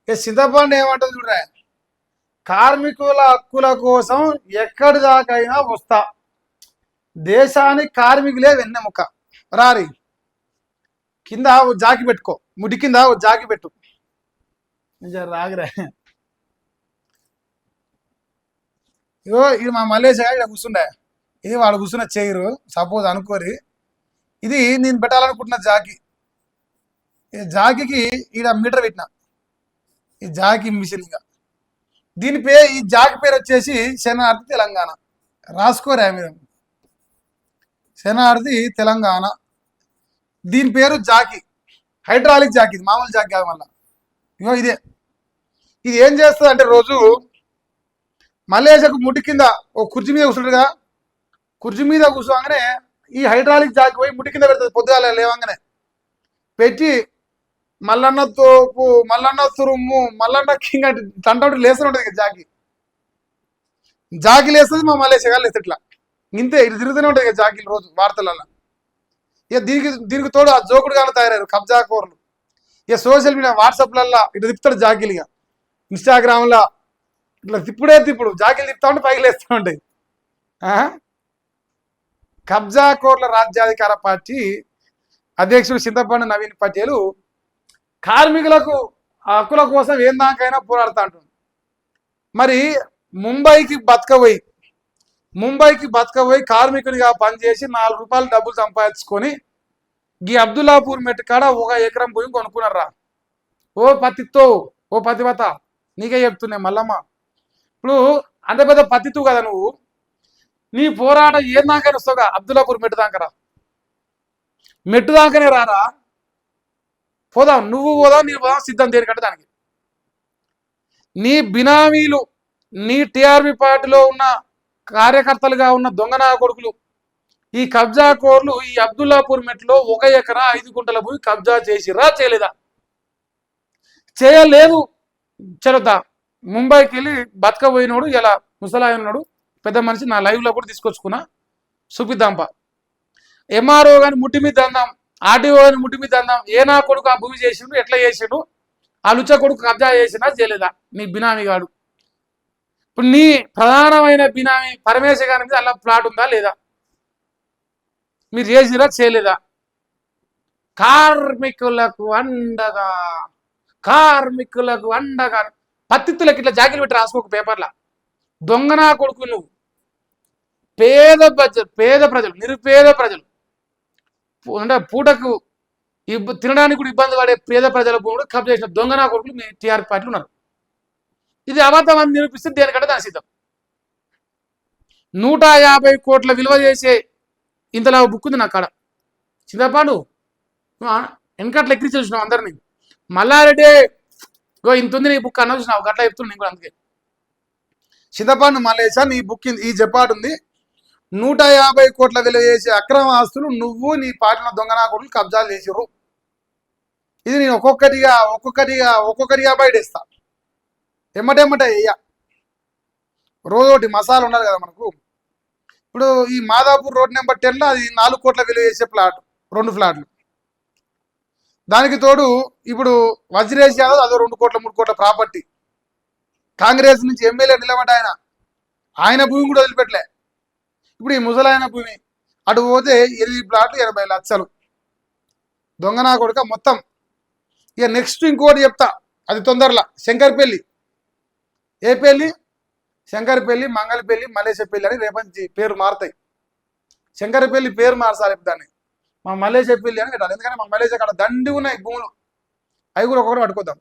ఇక చింతపండు ఏమంటుంది చూడరా, కార్మికుల హక్కుల కోసం ఎక్కడి దాకైనా వస్తా, దేశానికి కార్మికులే వెన్నెముక, రారి కింద ఓ జాకి పెట్టుకో, ముడి కింద ఓ జాకి పెట్టు, రాగిరా. ఇగో ఇది మా మల్లేశ ఇక్కడ కూర్చుండే, ఇది వాడు కూర్చున్న చైరు, సపోజ్ అనుకోరి ఇది నేను పెట్టాలనుకుంటున్న జాకి. ఈ జాకీకి ఈడ మీటర్ పెట్టిన, ఈ జాకి మిషన్. ఇంకా దీని పేరు, ఈ జాకి పేరు వచ్చేసి శనార్థి తెలంగాణ, రాసుకోరా మీరు, శనార్థి తెలంగాణ. దీని పేరు జాకి, హైడ్రాలిక్ జాకి, ఇది మామూలు జాకి కాదు. మళ్ళీ ఇగో ఇదే, ఇది ఏం చేస్తుంది అంటే రోజు మల్లేశకు ముడి కింద ఓ కుర్చీ మీద కూర్చుంటారుగా, కుర్చీ మీద కూర్చోగానే ఈ హైడ్రాలిక్ జాకి పోయి ముడి కింద పెడుతుంది, పొద్దుగాల లేవంగానే పెట్టి మల్లన్న తోపు, మల్లన్న తురుము, మల్లన్న కింగ్ అంటే తంట లేస్తూ ఉంటుంది జాకి. జాకి లేస్తుంది, మా మల్లేశ గారు లేస్తే ఇట్లా ఇంతే, ఇది తిరుగుతూనే ఉంటుంది ఇక జాకీలు రోజు వార్తలలో. ఇక దీనికి తోడు ఆ జోకుడు కానీ తయారయ్యారు కబ్జా కోర్లు. ఇక సోషల్ మీడియా వాట్సాప్లల్లో ఇట్లా తిప్పుతాడు జాకీలు, ఇక ఇన్స్టాగ్రామ్లో ఇట్లా తిప్పుడు జాకీలు తిప్పుతా ఉంటే పైకి లేస్తూ ఉంటాయి. కబ్జా కోర్ల రాజ్యాధికార పార్టీ అధ్యక్షుడు చింతపండు నవీన్ పటేల్ కార్మికులకు హక్కుల కోసం ఏం దాకైనా పోరాడుతూ ఉంటుంది. మరి ముంబైకి బతకబోయి కార్మికునిగా పనిచేసి 4 రూపాయలు డబ్బులు సంపాదించుకొని ఈ అబ్దుల్లాపూర్ మెట్టుకాడ 1 ఎకరం భూమి కొనుక్కున్నారా. ఓ పతివత నీకే చెప్తున్నాయి మల్లమ్మ, ఇప్పుడు అంత పెద్ద పత్తితూ కదా నువ్వు, నీ పోరాటం ఏం దాకైనా వస్తావుగా, అబ్దుల్లాపూర్ మెట్టు దాకరా, మెట్టు దాకనే రారా, పోదాం, నువ్వు పోదాం, నీ పోదాం, సిద్ధం దేనికంటే దానికి. నీ బినామీలు, నీ టీఆర్పీ పార్టీలో ఉన్న కార్యకర్తలుగా ఉన్న దొంగ నా కొడుకులు, ఈ కబ్జా కోర్లు ఈ అబ్దుల్లాపూర్ మెట్లో 1 ఎకరా 5 గుంటల భూమి కబ్జా చేసిరా, చేయలేదా? చేయలేదు. చలోద్దా, ముంబైకి వెళ్ళి బతకపోయినోడు ఇలా ముసలాయి ఉన్నాడు, పెద్ద మనిషి, నా లైవ్లో కూడా తీసుకొచ్చుకున్నా, చూపిద్దాంపా. ఎంఆర్ఓ కానీ ముట్టి మీద అందాం, ఆర్టీఓ కానీ ముట్టి మీద అందాం, ఏ నా కొడుకు ఆ భూమి చేసిండు, ఎట్లా చేసిండు, ఆ లుచ్చ కొడుకు కబ్జా చేసినా చేయలేదా నీ బినామీ గాడు. ఇప్పుడు నీ ప్రధానమైన బినామీ పరమేశ గారి మీద అలా ప్లాట్ ఉందా లేదా, మీరు చేసిరా చేయలేదా? కార్మికులకు అండగా పత్తిత్తులకు ఇట్లా జాకీలు పెట్టి రాసుకోక పేపర్లా. దొంగనా కొడుకు నువ్వు, పేద ప్రజలు, నిరుపేద ప్రజలు అంటే పూటకు తినడానికి కూడా ఇబ్బంది పడే పేద ప్రజల భూములు కబ్జా చేసిన దొంగనా కొడుకులు మీ టీఆర్పీ పార్టీలు ఉన్నారు. ఇది అబద్ధం అని నిరూపిస్తే దేనికంటే దాని సిద్ధం. 150 కోట్ల విలువ చేసే ఇంతలా బుక్ ఉంది నా కాడ, చింతపండు వెనకట్ల ఎక్కిరి చూసినావు అందరినీ, మల్లారెడ్డి గో ఇంత ఉంది నీ బుక్ అన్న చూసినావు, గట్లా చెప్తున్నాను నేను కూడా. అందుకే చింతపండు మల్లేశ, నీ బుక్ ఈ చెప్పాడు ఉంది, 150 కోట్ల విలువ చేసే అక్రమ ఆస్తులు నువ్వు నీ పార్టీలో దొంగనా కొడుకులు కబ్జాలు చేసిర్రు. ఇది నేను ఒక్కొక్కటిగా బయటేస్తా, ఎమ్మటెమ్మటే అయ్యా. రోజోటి మసాలా ఉండాలి కదా మనకు. ఇప్పుడు ఈ మాదాపూర్ రోడ్ నెంబర్ 10లో అది 4 కోట్ల విలువ చేసే ప్లాట్, 2 ఫ్లాట్లు. దానికి తోడు ఇప్పుడు వజ్రేష్ యాదవ్ అదో 2 కోట్ల 3 కోట్ల ప్రాపర్టీ, కాంగ్రెస్ నుంచి ఎమ్మెల్యే నిలబడ్డ ఆయన భూమి కూడా వదిలిపెట్టలే. ఇప్పుడు ఈ ముసలాయన భూమి అటు పోతే 8 ప్లాట్లు 80 లక్షలు, దొంగనా కొడుక మొత్తం. ఇక నెక్స్ట్ ఇంకోటి చెప్తా, అది తొందరలో శంకర్పల్లి, ఏ పెళ్ళి, శంకరపల్లి, మంగళపల్లి, మల్లేశపల్లి అని రేపటి పేరు మారుతాయి. శంకరపల్లి పేరు మార్చాలి దాన్ని, మా మల్లేశపల్లి అని పెట్టాలి. ఎందుకంటే మా మల్లేశ అక్కడ దండి ఉన్నాయి భూములు, అవి కూడా ఒక్కొక్కటి పట్టుకోద్దాం.